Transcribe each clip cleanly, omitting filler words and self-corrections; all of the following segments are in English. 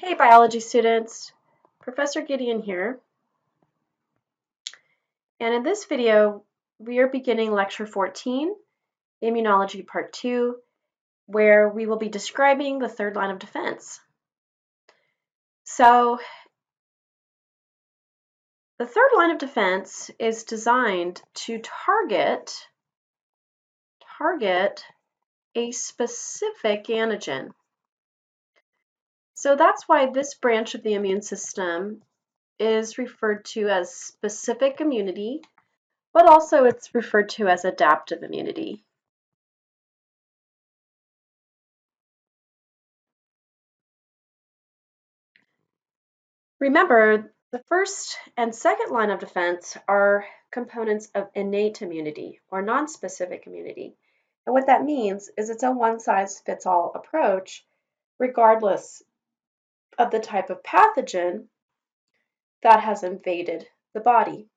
Hey biology students, Professor Gideon here, and in this video we are beginning lecture 14, Immunology Part 2, where we will be describing the third line of defense. So the third line of defense is designed to target a specific antigen. So that's why this branch of the immune system is referred to as specific immunity, but also it's referred to as adaptive immunity. Remember, the first and second line of defense are components of innate immunity or nonspecific immunity. And what that means is it's a one-size-fits-all approach, regardless of the type of pathogen that has invaded the body.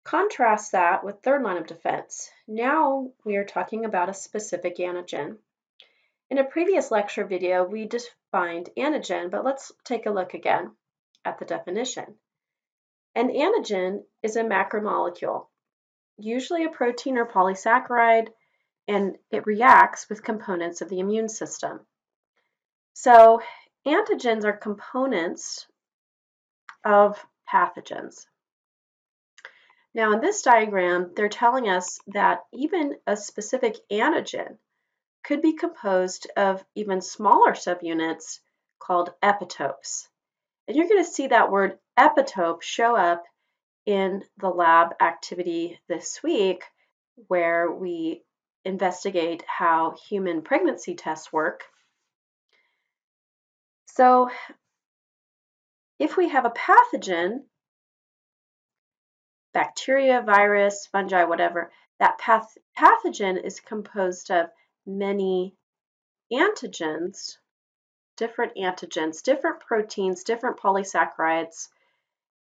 Contrast that with third line of defense. Now we are talking about a specific antigen. In a previous lecture video, we defined antigen, but let's take a look again at the definition. An antigen is a macromolecule, usually a protein or polysaccharide, and it reacts with components of the immune system. So antigens are components of pathogens. Now in this diagram, they're telling us that even a specific antigen could be composed of even smaller subunits called epitopes. And you're going to see that word epitope show up in the lab activity this week, where we investigate how human pregnancy tests work. So if we have a pathogen, bacteria, virus, fungi, whatever, that pathogen is composed of many antigens, different proteins, different polysaccharides,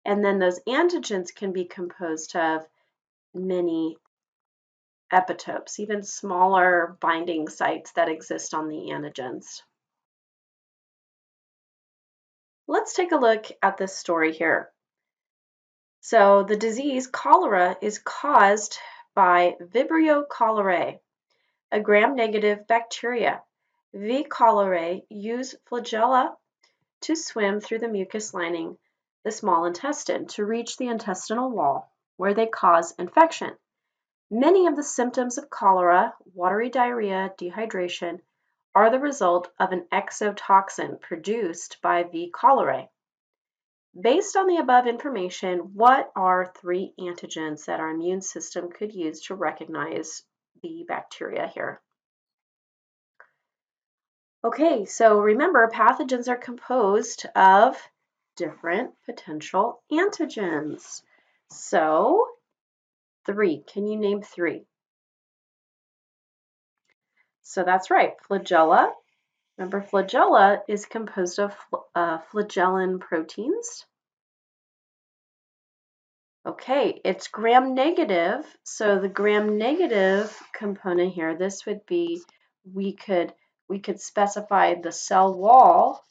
and then those antigens can be composed of many epitopes, even smaller binding sites that exist on the antigens. Let's take a look at this story here. So the disease cholera is caused by Vibrio cholerae, a gram-negative bacteria. V. cholerae use flagella to swim through the mucus lining the small intestine to reach the intestinal wall, where they cause infection. Many of the symptoms of cholera, watery diarrhea, dehydration, are the result of an exotoxin produced by V. cholerae. Based on the above information, what are 3 antigens that our immune system could use to recognize the bacteria here? Okay, so remember, pathogens are composed of different potential antigens. So 3, can you name 3? So that's right, flagella. Remember, flagella is composed of flagellin proteins. Okay, it's gram-negative. So the gram-negative component here, this would be, we could specify the cell wall,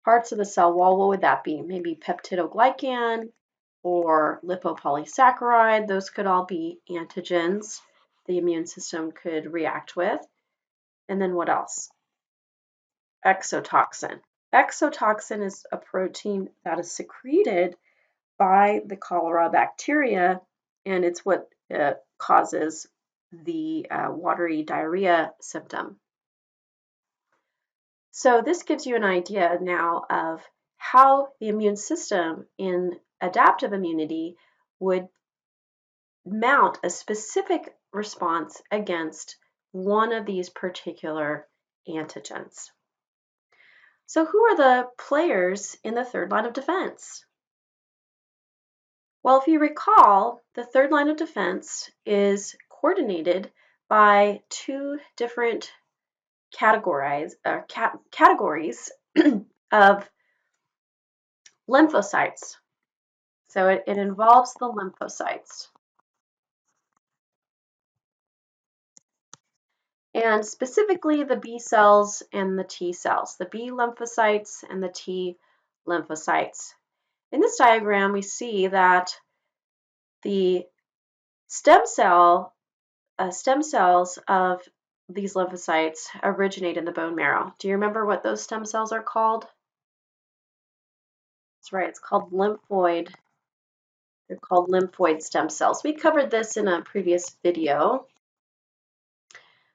parts of the cell wall. What would that be? Maybe peptidoglycan or lipopolysaccharide. Those could all be antigens the immune system could react with. And then what else? Exotoxin. Exotoxin is a protein that is secreted by the cholera bacteria, and it's what causes the watery diarrhea symptom. So this gives you an idea now of how the immune system in adaptive immunity would mount a specific response against one of these particular antigens. So who are the players in the third line of defense? Well, if you recall, the third line of defense is coordinated by 2 different categories of lymphocytes. So it involves the lymphocytes. and specifically the B cells and the T cells, the B lymphocytes and the T lymphocytes. In this diagram, we see that the stem cells of these lymphocytes originate in the bone marrow. Do you remember what those stem cells are called? That's right, it's called lymphoid. They're called lymphoid stem cells. We covered this in a previous video.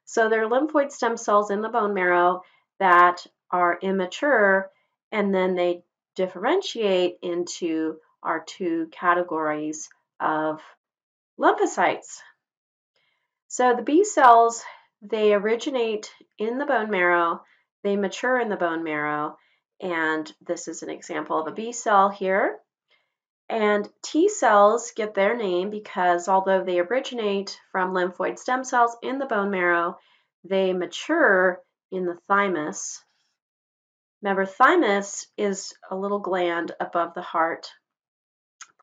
So they're lymphoid stem cells in the bone marrow that are immature, and then they differentiate into our two categories of lymphocytes. So the B cells, they originate in the bone marrow, they mature in the bone marrow, and this is an example of a B cell here. And T cells get their name because although they originate from lymphoid stem cells in the bone marrow, they mature in the thymus. Remember, thymus is a little gland above the heart,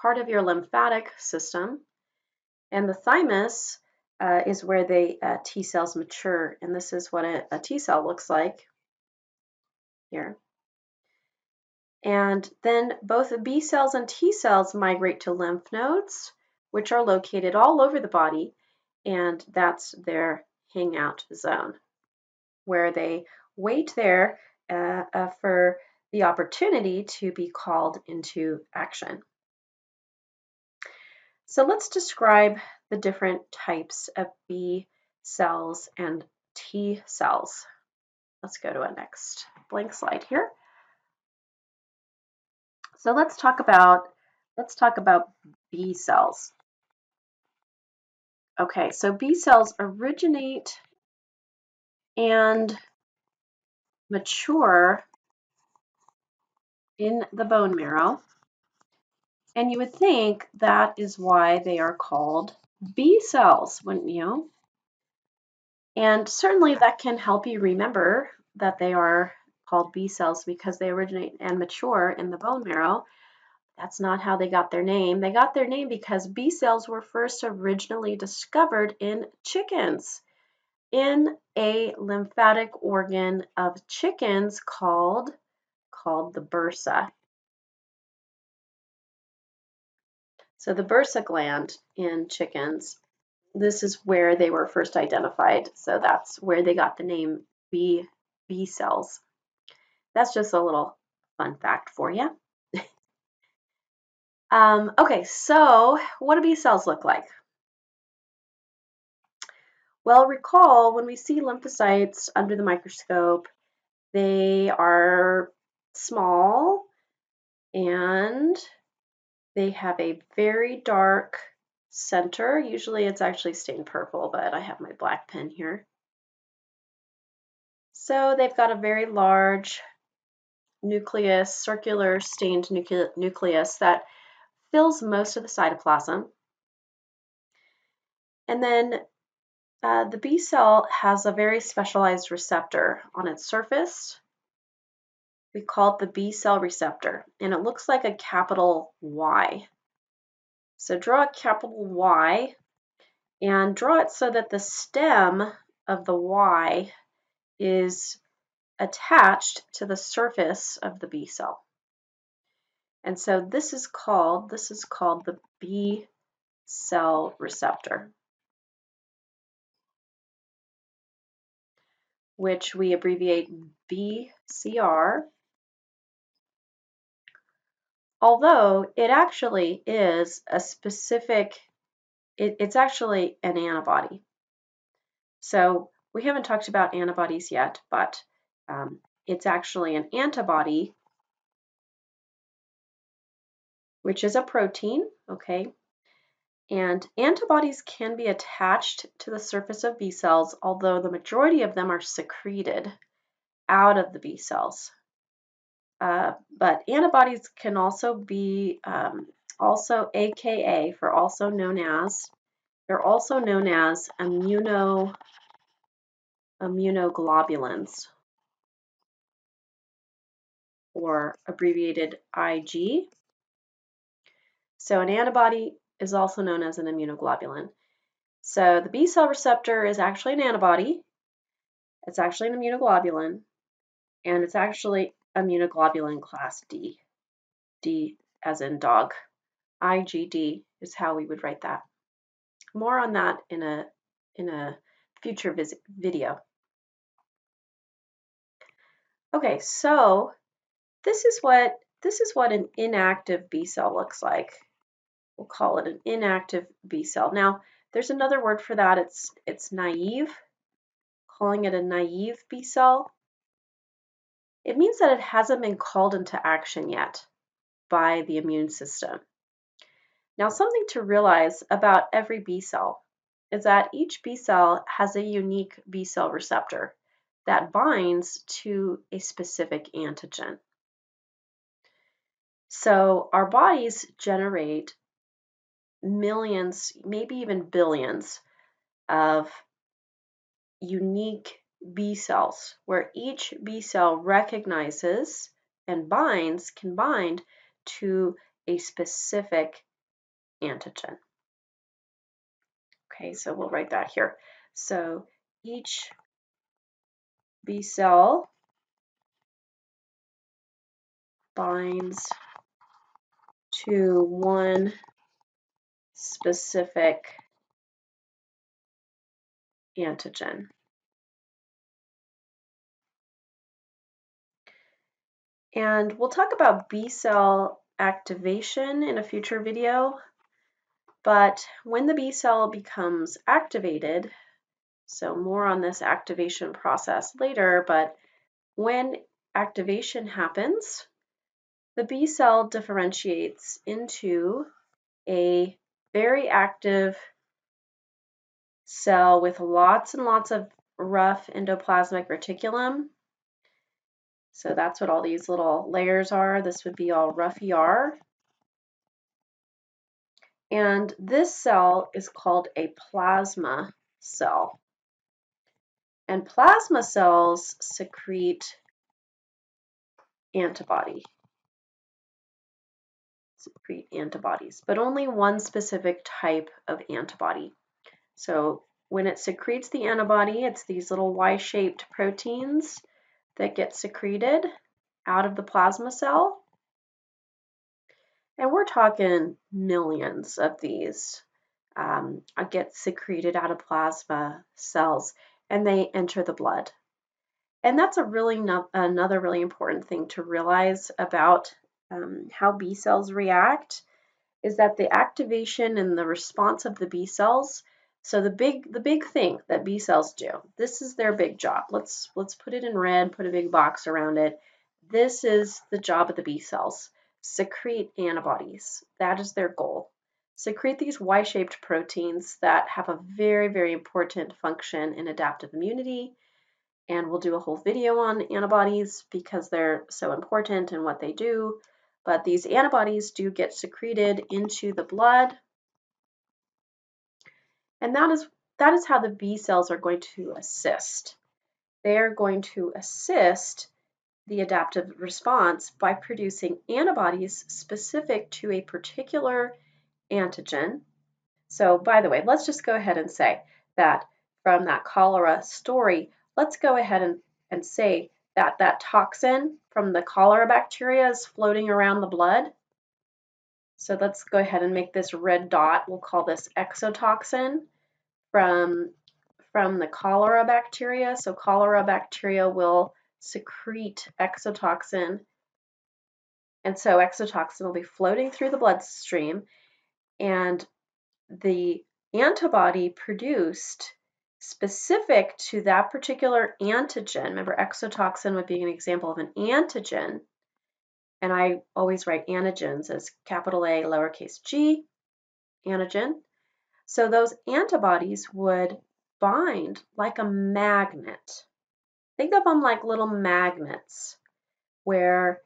part of your lymphatic system, and the thymus is where the T cells mature, and this is what a T cell looks like here. And then both the B cells and T cells migrate to lymph nodes, which are located all over the body, and that's their hangout zone, where they wait there for the opportunity to be called into action. So let's describe the different types of B cells and T cells. Let's go to a next blank slide here. So let's talk about B cells. Okay, so B cells originate and mature in the bone marrow, and you would think that is why they are called B cells, wouldn't you? And certainly that can help you remember that they are called B cells because they originate and mature in the bone marrow. That's not how they got their name. They got their name because B cells were first originally discovered in chickens, in a lymphatic organ of chickens called the bursa. So the bursa gland in chickens, this is where they were first identified. So that's where they got the name B cells. That's just a little fun fact for you. Okay, so what do B cells look like? Well, recall when we see lymphocytes under the microscope, they are small and they have a very dark center. Usually it's actually stained purple, but I have my black pen here. So they've got a very large nucleus, circular stained nucleus that fills most of the cytoplasm. And then the B cell has a very specialized receptor on its surface. We call it the Bcell receptor, and it looks like a capital Y. So draw a capital Y and draw it so that the stem of the Y is attached to the surface of the B cell. And so this is called the Bcell receptor, which we abbreviate BCR, although it actually is a specific, it's actually an antibody. So we haven't talked about antibodies yet, but it's actually an antibody, which is a protein, okay? And antibodies can be attached to the surface of B cells, although the majority of them are secreted out of the B cells. But antibodies can also be also AKA for also known as, they're also known as immunoglobulins, or abbreviated IG. So an antibody is also known as an immunoglobulin. So the B cell receptor is actually an antibody, It's actually an immunoglobulin, and it's actually immunoglobulin class D. D as in dog. IgD is how we would write that. More on that in a future video. Okay, so this is what an inactive B cell looks like. We'll call it an inactive B cell. Now, there's another word for that. It's naive. Calling it a naive B cell. It means that it hasn't been called into action yet by the immune system. Now, something to realize about every B cell is that each B cell has a unique B cell receptor that binds to a specific antigen. So our bodies generate millions, maybe even billions of unique B cells, where each B cell recognizes and can bind to a specific antigen. Okay, so we'll write that here. So each B cell binds to one specific antigen. And we'll talk about B cell activation in a future video, but when the B cell becomes activated, so more on this activation process later, but when activation happens, the B cell differentiates into a very active cell with lots and lots of rough endoplasmic reticulum. So that's what all these little layers are. This would be all rough ER. And this cell is called a plasma cell. And plasma cells secrete antibodies, but only one specific type of antibody. So when it secretes the antibody, it's these little Y-shaped proteins that get secreted out of the plasma cell. And we're talking millions of these get secreted out of plasma cells, and they enter the blood. And that's another really important thing to realize about how B cells react, is that the activation and the response of the B cells. So the big thing that B cells do, this is their big job. Let's put it in red, put a big box around it. This is the job of the B cells. Secrete antibodies. That is their goal. Secrete these Y-shaped proteins that have a very, very important function in adaptive immunity. And we'll do a whole video on antibodies because they're so important in what they do. But these antibodies do get secreted into the blood. And that is how the B cells are going to assist. They are going to assist the adaptive response by producing antibodies specific to a particular antigen. So by the way, let's just go ahead and say that from that cholera story, let's go ahead and say that that toxin from the cholera bacteria is floating around the blood. So let's go ahead and make this red dot. We'll call this exotoxin from the cholera bacteria. So cholera bacteria will secrete exotoxin. And so exotoxin will be floating through the bloodstream, and the antibody produced specific to that particular antigen. Remember, exotoxin would be an example of an antigen. And I always write antigens as capital A, lowercase g, antigen. So those antibodies would bind like a magnet. Think of them like little magnets where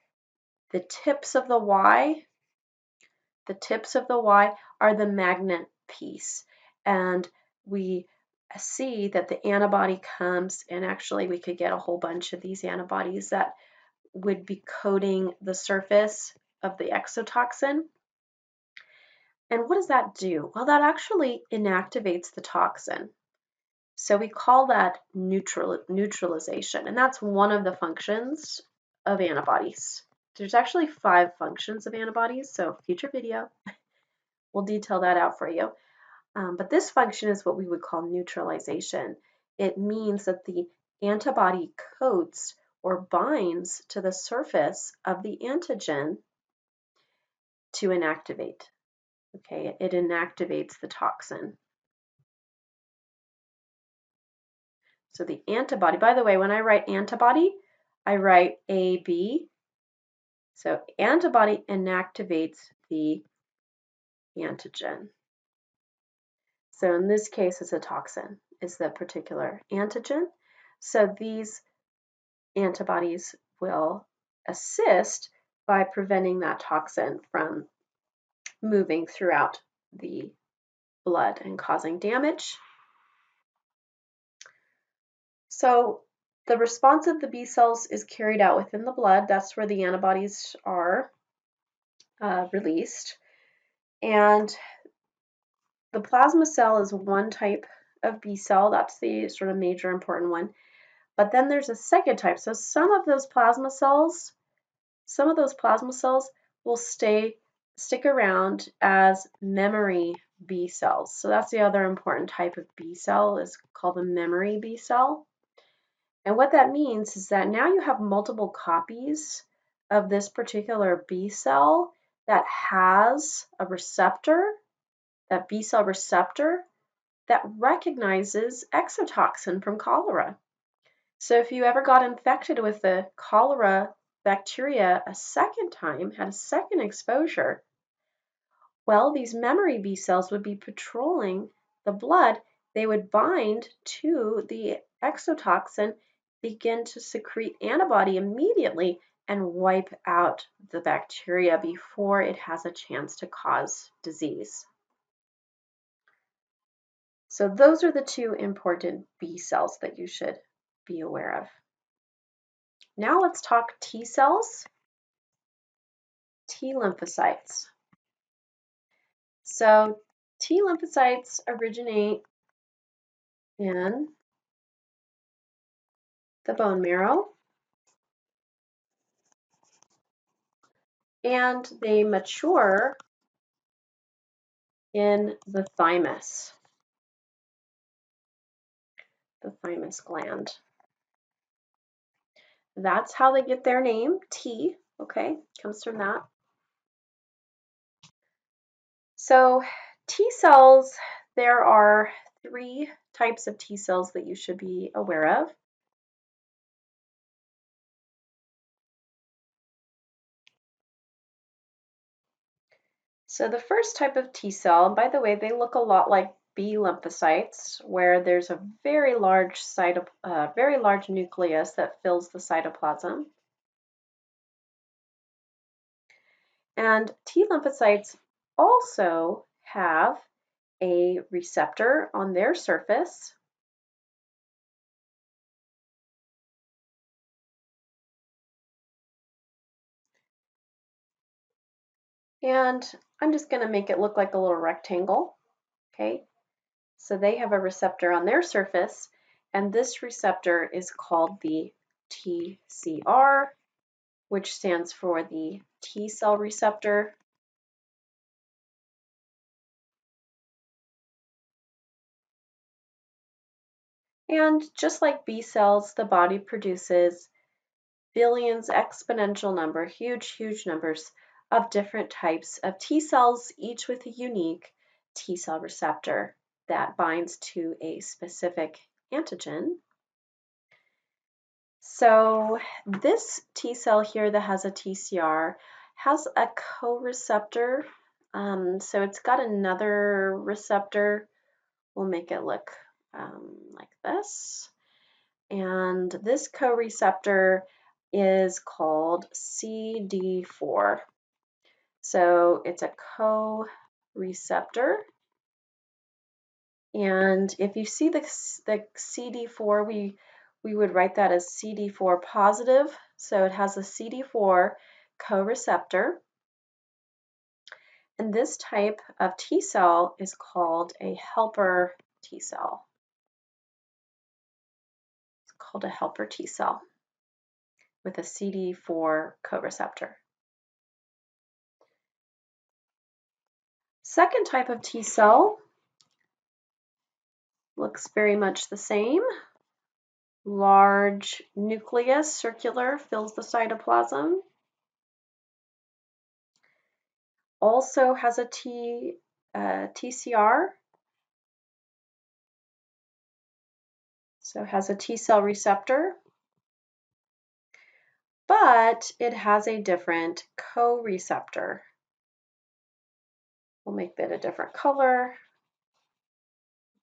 the tips of the Y are the magnet piece. And we see that the antibody comes, and actually we could get a whole bunch of these antibodies that would be coating the surface of the exotoxin. And what does that do? Well, that actually inactivates the toxin. So we call that neutralization, and that's one of the functions of antibodies. There's actually 5 functions of antibodies, so future video, we'll detail that out for you. But this function is what we would call neutralization. It means that the antibody coats or binds to the surface of the antigen to inactivate. Okay, it inactivates the toxin. So the antibody, by the way, when I write antibody, I write AB. So antibody inactivates the antigen. So in this case, it's a toxin, is the particular antigen. So these antibodies will assist by preventing that toxin from moving throughout the blood and causing damage. So the response of the B cells is carried out within the blood. That's where the antibodies are released. And the plasma cell is one type of B cell. That's the sort of major important one. But then there's a second type. So some of those plasma cells will stick around as memory B cells. So that's the other important type of B cell, is called the memory B cell. And what that means is that now you have multiple copies of this particular B cell that has a receptor, that B cell receptor, that recognizes exotoxin from cholera. So if you ever got infected with the cholera bacteria a second time, had a second exposure, well, these memory B cells would be patrolling the blood. They would bind to the exotoxin, begin to secrete antibody immediately, and wipe out the bacteria before it has a chance to cause disease. So those are the 2 important B cells that you should be aware of. Now let's talk T cells, T lymphocytes. So T lymphocytes originate in the bone marrow, and they mature in the thymus gland. That's how they get their name, T, okay, comes from that. So T cells, there are 3 types of T cells that you should be aware of. So the first type of T cell, and by the way, they look a lot like B lymphocytes, where there's a very large nucleus that fills the cytoplasm. And T lymphocytes also have a receptor on their surface. And I'm just going to make it look like a little rectangle. Okay, so they have a receptor on their surface, and this receptor is called the TCR, which stands for the T cell receptor. And just like B cells, the body produces billions, exponential number, huge numbers of different types of T cells, each with a unique T cell receptor that binds to a specific antigen. So this T cell here that has a TCR has a co-receptor. So it's got another receptor. We'll make it look like this. And this co-receptor is called CD4. So it's a co-receptor. And if you see the CD4, we would write that as CD4 positive. So it has a CD4 co-receptor. And this type of T cell is called a helper T cell. called a helper T cell with a CD4 co-receptor. Second type of T cell looks very much the same. Large nucleus, circular, fills the cytoplasm. Also has a TCR, so has a T cell receptor, but it has a different co-receptor. We'll make that a different color.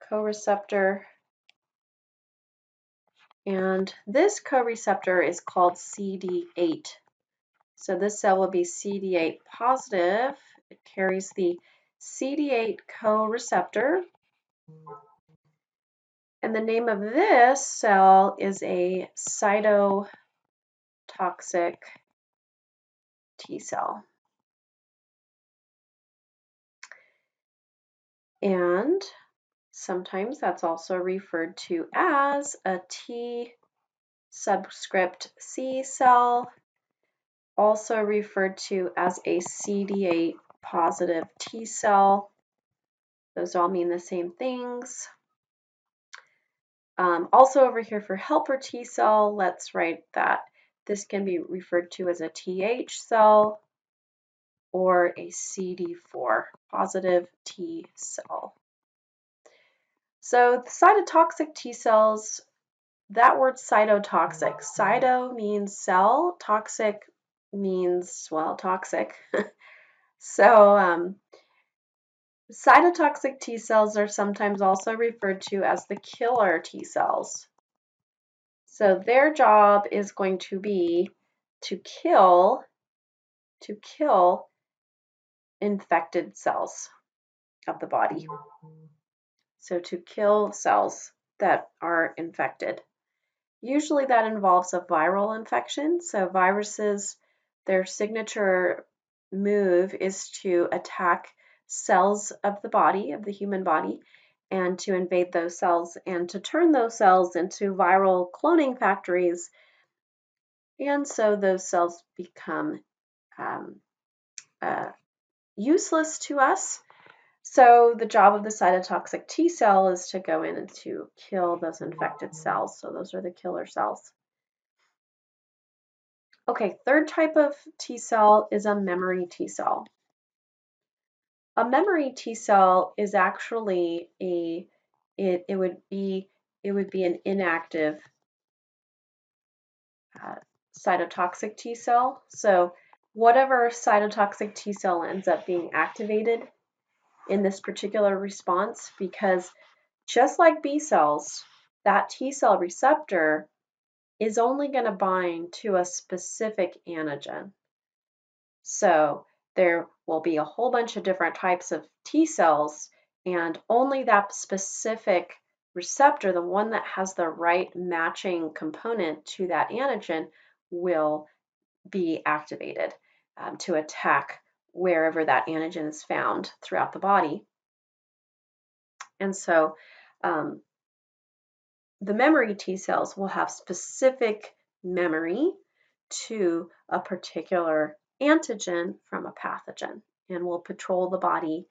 Co-receptor. And this co-receptor is called CD8. So this cell will be CD8 positive. It carries the CD8 co-receptor. And the name of this cell is a cytotoxic T cell. And sometimes that's also referred to as a T subscript C cell, also referred to as a CD8 positive T cell. Those all mean the same things. Also over here for helper T cell, let's write that this can be referred to as a TH cell or a CD4 positive T cell. So the cytotoxic T cells, that word cytotoxic, cyto means cell, toxic means, well, toxic. So cytotoxic T cells are sometimes also referred to as the killer T cells. So their job is going to be to kill infected cells of the body. So to kill cells that are infected. Usually that involves a viral infection. So viruses, their signature move is to attack cells of the body, of the human body, and to invade those cells and to turn those cells into viral cloning factories. And so those cells become useless to us. So the job of the cytotoxic T cell is to go in and to kill those infected cells. So those are the killer cells. Okay, third type of T cell is a memory T cell. A memory T cell is actually it would be an inactive cytotoxic T cell. So whatever cytotoxic T cell ends up being activated in this particular response, because just like B cells, that T cell receptor is only going to bind to a specific antigen. So there will be a whole bunch of different types of T cells, and only that specific receptor, the one that has the right matching component to that antigen, will be activated to attack wherever that antigen is found throughout the body. And so the memory T cells will have specific memory to a particular antigen from a pathogen and will patrol the body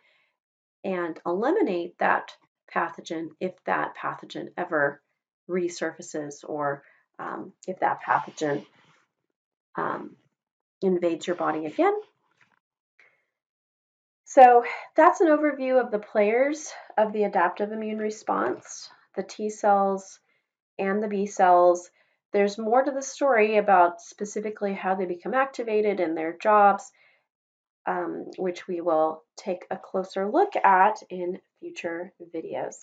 and eliminate that pathogen if that pathogen ever resurfaces or if that pathogen invades your body again. So that's an overview of the players of the adaptive immune response, the T cells and the B cells. There's more to the story about specifically how they become activated and their jobs, which we will take a closer look at in future videos.